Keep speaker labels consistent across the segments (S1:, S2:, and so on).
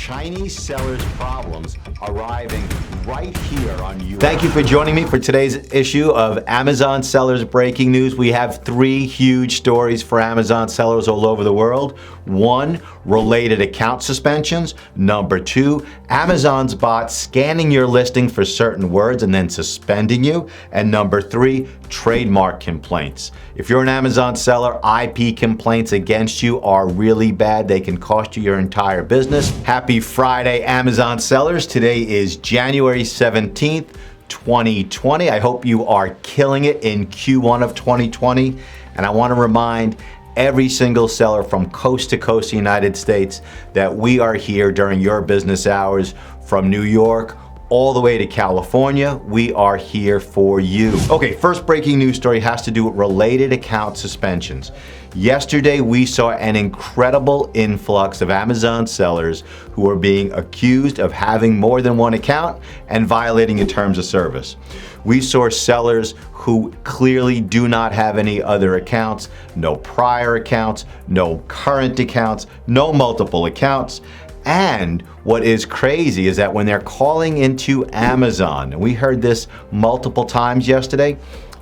S1: Chinese sellers' problems arriving right here on you. Thank you for joining me for today's issue of Amazon Sellers Breaking News. We have three huge stories for Amazon sellers all over the world. One, related account suspensions. Number two, Amazon's bot scanning your listing for certain words and then suspending you. And number three, trademark complaints. If you're an Amazon seller, IP complaints against you are really bad. They can cost you your entire business. Happy Friday, Amazon sellers. Today is January 17th, 2020. I hope you are killing it in Q1 of 2020. And I want to remind every single seller from coast to coast in the United States that we are here during your business hours from New York all the way to California. We are here for you. Okay, first breaking news story has to do with related account suspensions. Yesterday, we saw an incredible influx of Amazon sellers who are being accused of having more than one account and violating the terms of service. We saw sellers who clearly do not have any other accounts, no prior accounts, no current accounts, no multiple accounts. And what is crazy is that when they're calling into Amazon, and we heard this multiple times yesterday,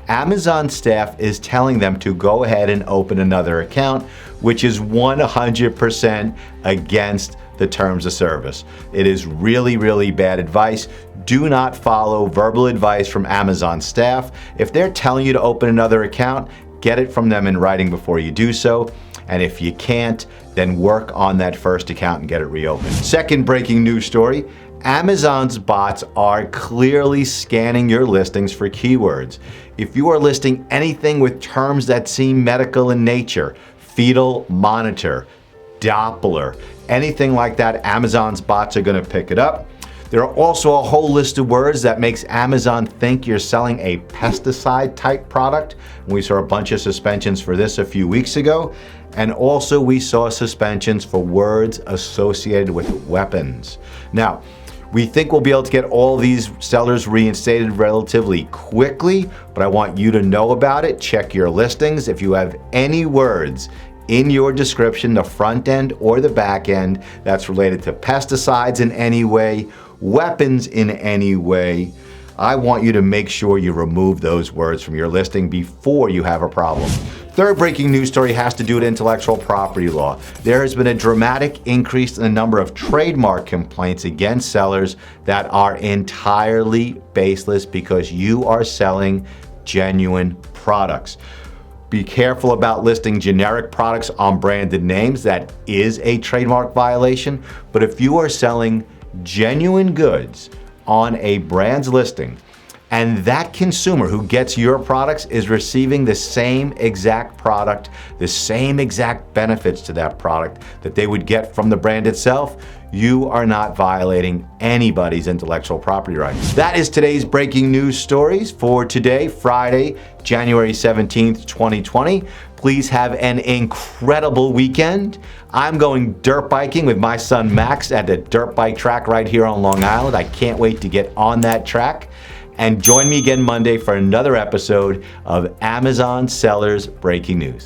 S1: Amazon staff is telling them to go ahead and open another account, which is 100% against the terms of service. It is really, really bad advice. Do not follow verbal advice from Amazon staff. If they're telling you to open another account, get it from them in writing before you do so. And if you can't, then work on that first account and get it reopened. Second breaking news story, Amazon's bots are clearly scanning your listings for keywords. If you are listing anything with terms that seem medical in nature, fetal monitor, Doppler, anything like that, Amazon's bots are going to pick it up. There are also a whole list of words that makes Amazon think you're selling a pesticide type product. We saw a bunch of suspensions for this a few weeks ago. And also we saw suspensions for words associated with weapons. Now, we think we'll be able to get all these sellers reinstated relatively quickly, but I want you to know about it. Check your listings. If you have any words in your description, the front end or the back end, that's related to pesticides in any way, weapons in any way, I want you to make sure you remove those words from your listing before you have a problem. Third breaking news story has to do with intellectual property law. There has been a dramatic increase in the number of trademark complaints against sellers that are entirely baseless because you are selling genuine products. Be careful about listing generic products on branded names. That is a trademark violation. But if you are selling genuine goods on a brand's listing, and that consumer who gets your products is receiving the same exact product, the same exact benefits to that product that they would get from the brand itself, you are not violating anybody's intellectual property rights. That is today's breaking news stories for today, Friday, January 17th, 2020. Please have an incredible weekend. I'm going dirt biking with my son Max at the dirt bike track right here on Long Island. I can't wait to get on that track. And join me again Monday for another episode of Amazon Sellers Breaking News.